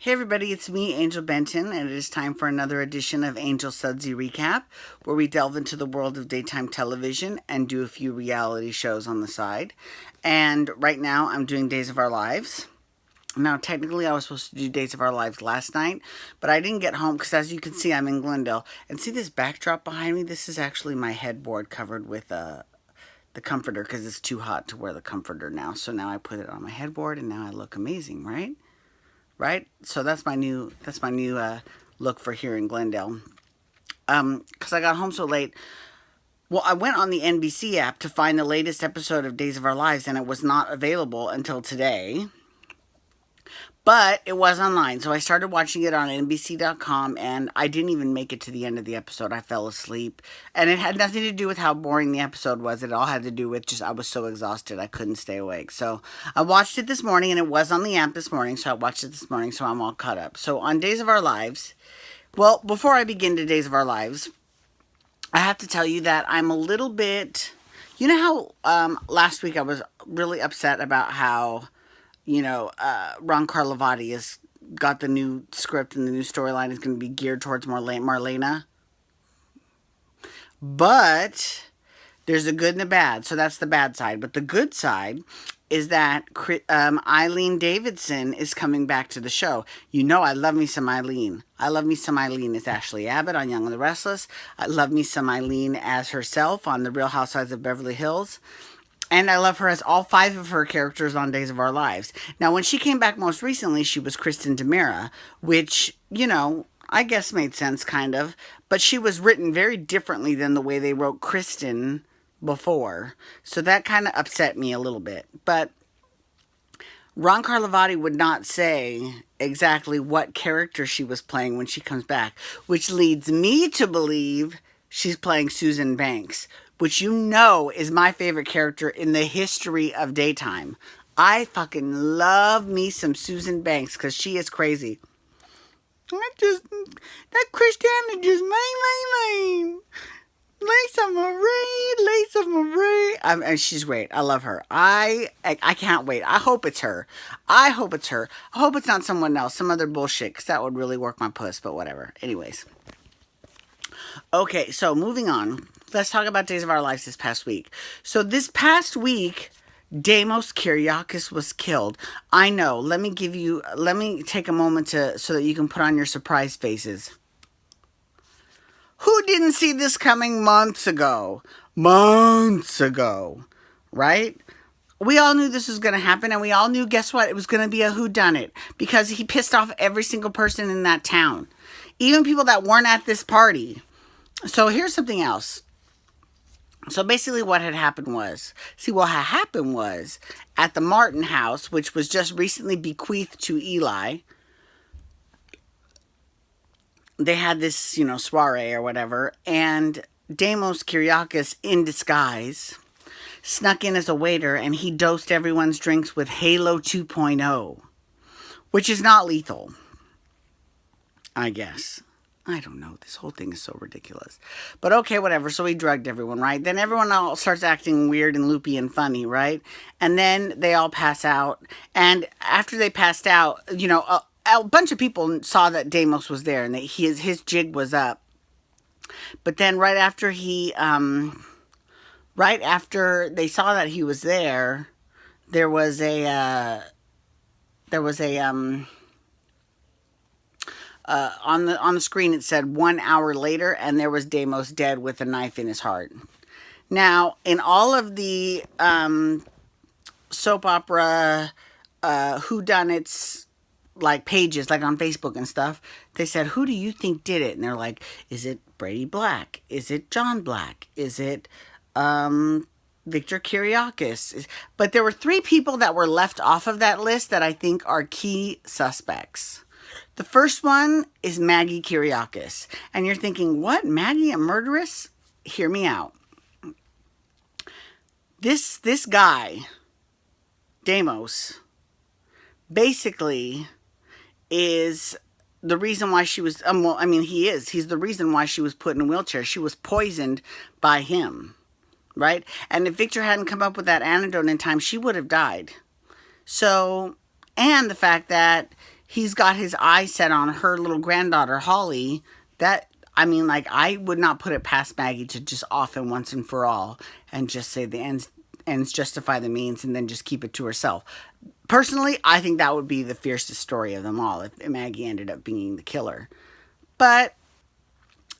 Hey everybody, it's me, Angel Benton, and it is time for another edition of Angel Sudsy Recap, where we delve into the world of daytime television and do a few reality shows on the side. And right now, I'm doing Days of Our Lives. Now, technically, I was supposed to do Days of Our Lives last night, but I didn't get home because, as you can see, I'm in Glendale. And see this backdrop behind me? This is actually my headboard covered with the comforter because it's too hot to wear the comforter now. So now I put it on my headboard, and now I look amazing, right? Right? So that's my new look for here in Glendale. Because I got home so late. Well, I went on the NBC app to find the latest episode of Days of Our Lives, and it was not available until today. But it was online, so I started watching it on NBC.com, and I didn't even make it to the end of the episode. I fell asleep, and it had nothing to do with how boring the episode was. It all had to do with just I was so exhausted I couldn't stay awake. So I watched it this morning, and it was on the app this morning, so I watched it this morning, so I'm all caught up. So on Days of Our Lives, well, before I begin to Days of Our Lives, I have to tell you that I'm a little bit... You know how last week I was really upset about how... Ron Carlivati has got the new script and the new storyline is going to be geared towards Marlena. But there's a good and a bad. So that's the bad side. But the good side is that Eileen Davidson is coming back to the show. You know I love me some Eileen. I love me some Eileen as Ashley Abbott on Young and the Restless. I love me some Eileen as herself on The Real Housewives of Beverly Hills. And I love her as all 5 of her characters on Days of Our Lives. Now, when she came back most recently, she was Kristen DiMera, which, I guess made sense, kind of. But she was written very differently than the way they wrote Kristen before. So that kind of upset me a little bit. But Ron Carlivati would not say exactly what character she was playing when she comes back, which leads me to believe she's playing Susan Banks, which is my favorite character in the history of daytime. I fucking love me some Susan Banks because she is crazy. That Christiana just lane. Lisa Marie. And she's great. I love her. I can't wait. I hope it's her. I hope it's not someone else, some other bullshit, because that would really work my puss, but whatever. Anyways. Okay, so moving on. Let's talk about Days of Our Lives this past week. So this past week, Deimos Kiriakis was killed. I know. Let me take a moment so that you can put on your surprise faces. Who didn't see this coming months ago? Right? We all knew this was going to happen, and we all knew, guess what? It was going to be a whodunit, because he pissed off every single person in that town. Even people that weren't at this party. So here's something else. So basically what had happened was, at the Martin house, which was just recently bequeathed to Eli, they had this, soiree or whatever, and Deimos Kiriakis, in disguise, snuck in as a waiter, and he dosed everyone's drinks with Halo 2.0, which is not lethal, I guess. I don't know. This whole thing is so ridiculous. But okay, whatever. So he drugged everyone, right? Then everyone all starts acting weird and loopy and funny, right? And then they all pass out. And after they passed out, a bunch of people saw that Deimos was there and that his jig was up. But then right after they saw that he was there, there was a on the screen it said 1 hour later, and there was Deimos dead with a knife in his heart. Now, in all of the soap opera whodunits, like pages, like on Facebook and stuff, they said, who do you think did it? And they're like, is it Brady Black? Is it John Black? Is it Victor Kiriakis? But there were 3 people that were left off of that list that I think are key suspects. The first one is Maggie Kiriakis. And you're thinking, what? Maggie, a murderess? Hear me out. This guy, Deimos, basically is the reason why she was, he's the reason why she was put in a wheelchair. She was poisoned by him, right? And if Victor hadn't come up with that antidote in time, she would have died. So, and the fact that he's got his eyes set on her little granddaughter, Holly. I would not put it past Maggie to just off and once and for all and just say the ends justify the means and then just keep it to herself. Personally, I think that would be the fiercest story of them all if Maggie ended up being the killer. But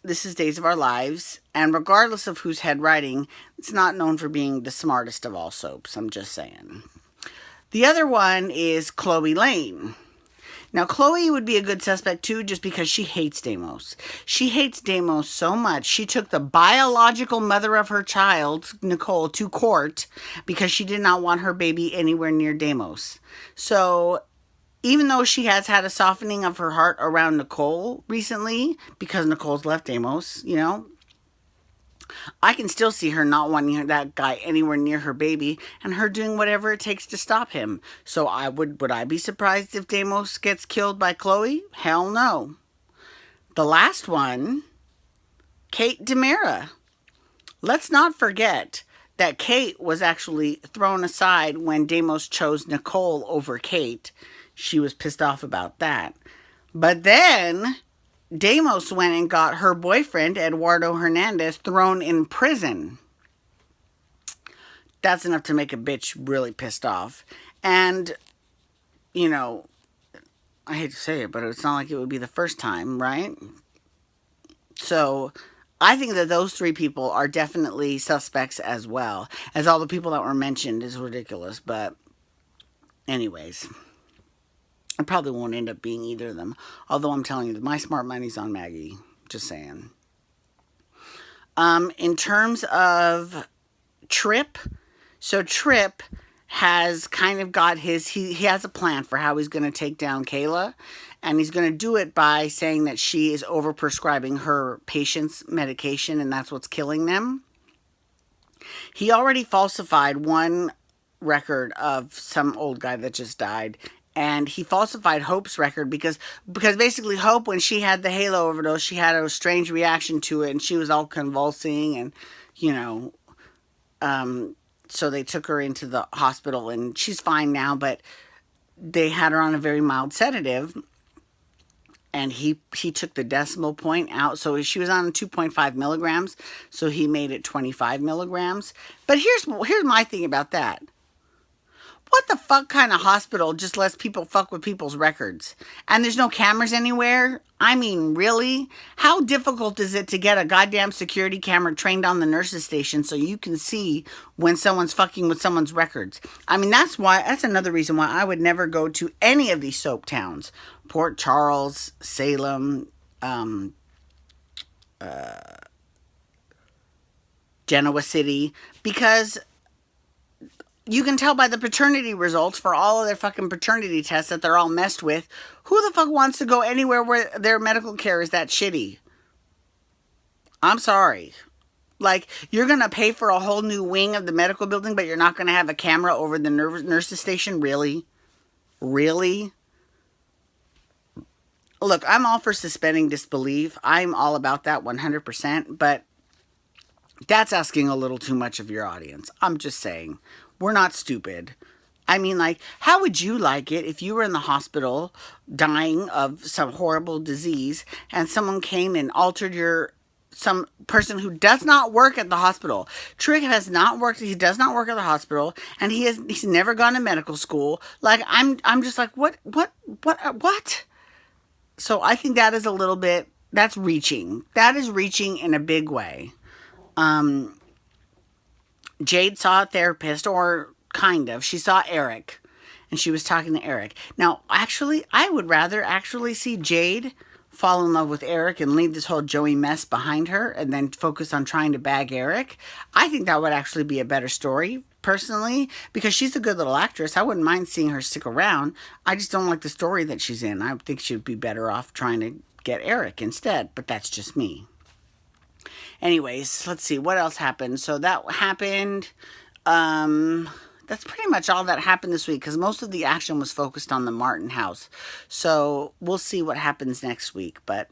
this is Days of Our Lives, and regardless of who's head writing, it's not known for being the smartest of all soaps. I'm just saying. The other one is Chloe Lane. Now, Chloe would be a good suspect too, just because she hates Deimos. She hates Deimos so much, she took the biological mother of her child, Nicole, to court because she did not want her baby anywhere near Deimos. So, even though she has had a softening of her heart around Nicole recently, because Nicole's left Deimos, I can still see her not wanting that guy anywhere near her baby and her doing whatever it takes to stop him. So would I be surprised if Deimos gets killed by Chloe? Hell no. The last one, Kate DiMera. Let's not forget that Kate was actually thrown aside when Deimos chose Nicole over Kate. She was pissed off about that. But then Deimos went and got her boyfriend, Eduardo Hernandez, thrown in prison. That's enough to make a bitch really pissed off. And, I hate to say it, but it's not like it would be the first time, right? So, I think that those three people are definitely suspects as well. As all the people that were mentioned is ridiculous, but anyways, I probably won't end up being either of them. Although I'm telling you, my smart money's on Maggie. Just saying. In terms of Tripp, so Tripp has kind of got he has a plan for how he's going to take down Kayla. And he's going to do it by saying that she is overprescribing her patients medication and that's what's killing them. He already falsified one record of some old guy that just died. And he falsified Hope's record because basically Hope, when she had the halo overdose, she had a strange reaction to it and she was all convulsing and, so they took her into the hospital and she's fine now, but they had her on a very mild sedative and he took the decimal point out. So she was on 2.5 milligrams, so he made it 25 milligrams. But here's my thing about that. What the fuck kind of hospital just lets people fuck with people's records? And there's no cameras anywhere? I mean, really? How difficult is it to get a goddamn security camera trained on the nurse's station so you can see when someone's fucking with someone's records? I mean, that's another reason why I would never go to any of these soap towns. Port Charles, Salem, Genoa City, because you can tell by the paternity results for all of their fucking paternity tests that they're all messed with. Who the fuck wants to go anywhere where their medical care is that shitty? I'm sorry. Like, you're going to pay for a whole new wing of the medical building, but you're not going to have a camera over the nurse's station? Really? Really? Look, I'm all for suspending disbelief. I'm all about that 100%, but that's asking a little too much of your audience. I'm just saying. We're not stupid. I mean, like, how would you like it if you were in the hospital dying of some horrible disease and someone came and altered some person who does not work at the hospital? Trick has not worked. He does not work at the hospital, and he's never gone to medical school. Like, I'm just like, what? So I think that is a little bit, that's reaching. That is reaching in a big way. Jade saw a therapist, or kind of. She saw Eric, and she was talking to Eric. Now, actually, I would rather actually see Jade fall in love with Eric and leave this whole Joey mess behind her and then focus on trying to bag Eric. I think that would actually be a better story, personally, because she's a good little actress. I wouldn't mind seeing her stick around. I just don't like the story that she's in. I think she'd be better off trying to get Eric instead, but that's just me. Anyways, let's see what else happened. So that happened. That's pretty much all that happened this week because most of the action was focused on the Martin house. So we'll see what happens next week. But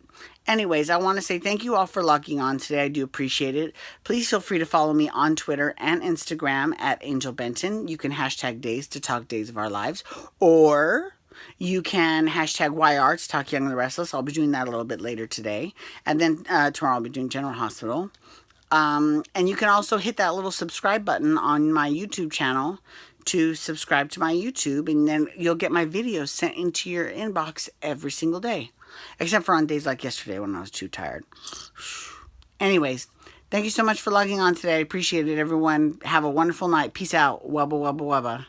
anyways, I want to say thank you all for logging on today. I do appreciate it. Please feel free to follow me on Twitter and Instagram at Angel Benton. You can hashtag Days to talk Days of Our Lives, or You can hashtag YArts, Talk Young and the Restless. I'll be doing that a little bit later today. And then tomorrow I'll be doing General Hospital. And you can also hit that little subscribe button on my YouTube channel to subscribe to my YouTube, and then you'll get my videos sent into your inbox every single day, except for on days like yesterday when I was too tired. Anyways, thank you so much for logging on today. I appreciate it, everyone. Have a wonderful night. Peace out. Wubba, wubba, wubba.